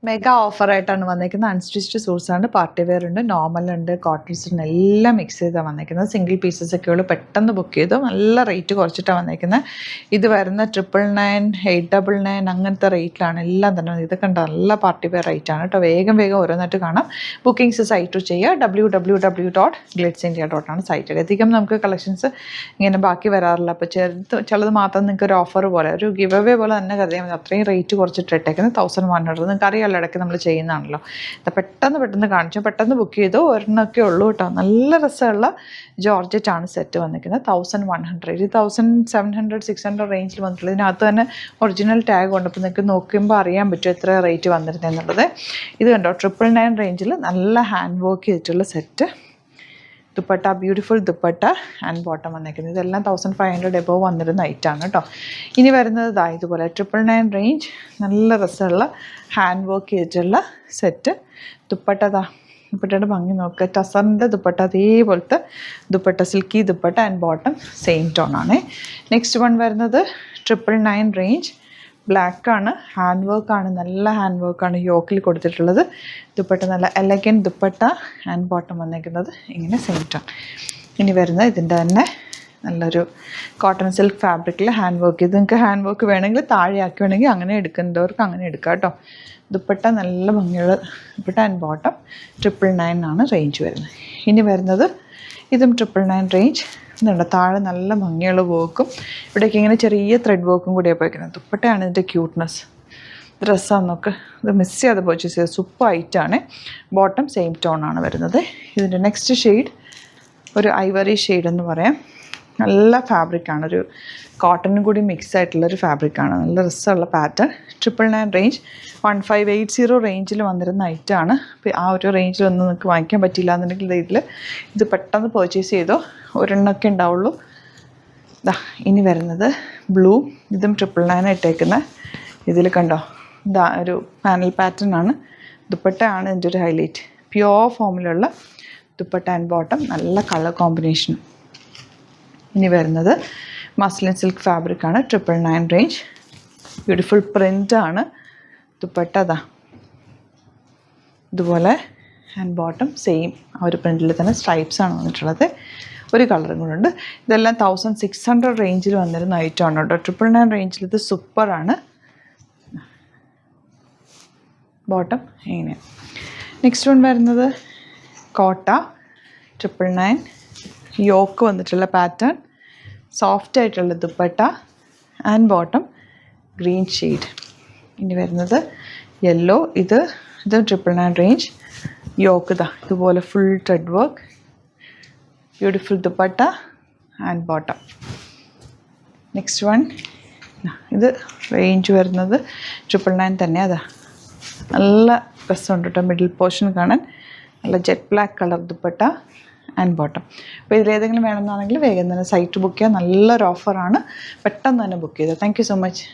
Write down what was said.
Mega ഓഫറായിട്ടാണ് വന്നിരിക്കുന്നത്. Unstitched സൂട്ട്സാണ്, party wear ഉണ്ട്, normal ഉണ്ട്, കോട്ടൺസ് ഉണ്ട്, എല്ലാം മിക്സ് ചെയ്താണ് വന്നിരിക്കുന്നത്. സിംഗിൾ പീസസ് ഒക്കെ ഉള്ളൂ, പെട്ടെന്ന് ബുക്ക് ചെയ്തു. നല്ല റേറ്റ് കുറച്ചിട്ടാണ് വന്നിരിക്കുന്നത്. ഇത് വരുന്ന 999, 899 അങ്ങനത്തെ റേറ്റിലാണ് എല്ലാം തന്നെ. ഇതൊക്കെ ഉണ്ട്, നല്ല പാർട്ടി വെയർ റേറ്റാണ് കേട്ടോ. വേഗം ഓരോന്നായിട്ട് കാണാം. ബുക്കിംഗ്സ് സൈറ്റ് ചെയ്യുക. www.glitzindia.com ആണ് സൈറ്റ്. അധികം നമുക്ക് കളക്ഷൻസ് ഇങ്ങനെ ബാക്കി വരാറില്ല. അപ്പോൾ ചിലത് മാത്രം നിങ്ങൾക്ക് ഒരു ഓഫർ പോലെ, ഒരു ഗിവ് അവേ പോലെ തന്നെ കരുതിയാൽ മതി. അത്രയും റേറ്റ് കുറച്ചിട്ട് ഇട്ടേക്കുന്നത്. 1100. നിങ്ങൾക്ക് അറിയാമല്ലോ, ഇടയ്ക്ക് നമ്മൾ ചെയ്യുന്നതാണല്ലോ. ഇത് പെട്ടെന്ന് കാണിച്ചു, പെട്ടെന്ന് ബുക്ക് ചെയ്തു. ഒരെണ്ണമൊക്കെ ഉള്ളൂ കേട്ടോ. നല്ല രസമുള്ള ജോർജറ്റാണ് സെറ്റ് വന്നിരിക്കുന്നത്. 1100. ഇത് 1700, 600 റേഞ്ചിൽ വന്നിട്ടുള്ളത്. ഇതിനകത്ത് തന്നെ ഒറിജിനൽ ടാഗ് ഉണ്ട്. അപ്പോൾ നിങ്ങൾക്ക് നോക്കുമ്പോൾ അറിയാൻ പറ്റും എത്ര റേറ്റ് വന്നിരുന്നത് എന്നുള്ളത്. ഇത് കണ്ടോ, 999 റേഞ്ചിൽ നല്ല ഹാൻഡ് വർക്ക് ചെയ്തിട്ടുള്ള set. Dupatta, beautiful dupatta and bottom വന്നിരിക്കുന്നത്. ഇതെല്ലാം 1500 എബോവ് വന്നിരുന്ന ഐറ്റാണ് കേട്ടോ. ഇനി വരുന്നത് ഇതുപോലെ 999 റേഞ്ച്, നല്ല രസമുള്ള ഹാൻഡ് വർക്ക് ചെയ്തിട്ടുള്ള സെറ്റ്. ദുപ്പട്ടയുടെ ഭംഗി നോക്കുക. ടസറിൻ്റെ ദുപ്പട്ട, അതേപോലത്തെ dupatta, silky dupatta and bottom same tone ആണ്. നെക്സ്റ്റ് വൺ വരുന്നത് 999 റേഞ്ച്, ബ്ലാക്കാണ്, ഹാൻഡ് വർക്കാണ്, നല്ല ഹാൻഡ് വർക്കാണ് യോക്കിൽ കൊടുത്തിട്ടുള്ളത്. ദുപ്പട്ട നല്ല എലഗൻറ്റ് ദുപ്പട്ട ആൻഡ് ബോട്ടം വന്നിരിക്കുന്നത് ഇങ്ങനെ സെയിം ടോൺ. ഇനി വരുന്നത് ഇതിൻ്റെ തന്നെ നല്ലൊരു കോട്ടൺ സിൽക്ക് ഫാബ്രിക്കിൽ ഹാൻഡ് വർക്ക്. ഇത് നിങ്ങൾക്ക് ഹാൻഡ് വർക്ക് വേണമെങ്കിൽ താഴെയാക്കി വേണമെങ്കിൽ അങ്ങനെ എടുക്കുന്നവർക്ക് അങ്ങനെ എടുക്കാം കേട്ടോ. ദുപ്പട്ട നല്ല ഭംഗിയുള്ള ദുപ്പട്ട ആൻഡ് ബോട്ടം. 999 ആണ് റേഞ്ച് വരുന്നത്. ഇനി വരുന്നത് ഇതും 999 റേഞ്ച്. ഇതുണ്ട്, താഴെ നല്ല ഭംഗിയുള്ള വർക്കും ഇവിടേക്ക് ഇങ്ങനെ ചെറിയ ത്രെഡ് വർക്കും കൂടിയാണ് പോയിരിക്കുന്നത്. ദുപ്പട്ടയാണ് ഇതിൻ്റെ ക്യൂട്ട്നെസ്. ഡ്രസ്സാണ് നോക്ക്, ഇത് മിസ് ചെയ്യാതെ പർച്ചേസ് ചെയ്ത് സൂപ്പർ ഐറ്റാണ്. ബോട്ടം സെയിം ടോൺ ആണ് വരുന്നത്. ഇതിൻ്റെ നെക്സ്റ്റ് ഷെയ്ഡ് ഒരു ഐവറി ഷെയ്ഡ് എന്ന് പറയാം. നല്ല ഫാബ്രിക്കാണ്, ഒരു കോട്ടനും കൂടി മിക്സ് ആയിട്ടുള്ളൊരു ഫാബ്രിക്കാണ്. നല്ല രസമുള്ള പാറ്റേൺ. 999 റേഞ്ച്, 1580 റേഞ്ചിൽ വന്നിരുന്ന ഐറ്റമാണ്. അപ്പോൾ ആ ഒരു റേഞ്ചിലൊന്നും നിങ്ങൾക്ക് വാങ്ങിക്കാൻ പറ്റില്ല എന്നുണ്ടെങ്കിൽ ഇത് പെട്ടെന്ന് പർച്ചേസ് ചെയ്തോ, ഒരെണ്ണമൊക്കെ ഉണ്ടാവുള്ളൂ. ഇനി വരുന്നത് ബ്ലൂ, ഇതും 999 ഇട്ടേക്കുന്ന. ഇതിൽ കണ്ടോ, ഒരു പാനൽ പാറ്റേൺ ആണ്. ദുപ്പട്ടയാണ് ഇതിൻ്റെ ഒരു ഹൈലൈറ്റ്. പ്യുവർ ഫോമിലുള്ള ദുപ്പട്ട ആൻഡ് ബോട്ടം, നല്ല കളർ കോമ്പിനേഷനും. ഇനി വരുന്നത് മസ്ലിൻ സിൽക്ക് ഫാബ്രിക്കാണ്. 999 റേഞ്ച്, ബ്യൂട്ടിഫുൾ പ്രിൻ്റാണ്. ദുപ്പട്ട ഇതുപോലെ ആൻഡ് ബോട്ടം സെയിം ആ ഒരു പ്രിൻറ്റിൽ തന്നെ സ്ട്രൈപ്സാണ് വന്നിട്ടുള്ളത്. ഒരു കളറും കൂടെ ഉണ്ട്. ഇതെല്ലാം 1600 റേഞ്ചിൽ വന്നിരുന്ന ഐറ്റമാണ് കേട്ടോ. 999 റേഞ്ചിൽ ഇത് സൂപ്പറാണ്. ബോട്ടം ഇങ്ങനെ. നെക്സ്റ്റ് വൺ വരുന്നത് കോട്ട, 999 യോക്ക് വന്നിട്ടുള്ള പാറ്റേൺ, സോഫ്റ്റ് ആയിട്ടുള്ള dupatta and bottom green shade. ഇനി വരുന്നത് യെല്ലോ, ഇത് 999 റേഞ്ച്. യോക്ക് ഇതുപോലെ full thread work, beautiful dupatta and bottom. Next one ഇത് റേഞ്ച് വരുന്നത് 999 തന്നെ. നല്ല രസമുണ്ട് കേട്ടോ. മിഡിൽ പോർഷൻ കാണാൻ നല്ല jet black colour dupatta and bottom. അപ്പോൾ ഇതിലേതെങ്കിലും വേണമെന്നാണെങ്കിൽ വേഗം തന്നെ സൈറ്റ് ബുക്ക് ചെയ്യുക. നല്ലൊരു ഓഫറാണ്, പെട്ടെന്ന് തന്നെ ബുക്ക് ചെയ്തോ. Thank you so much.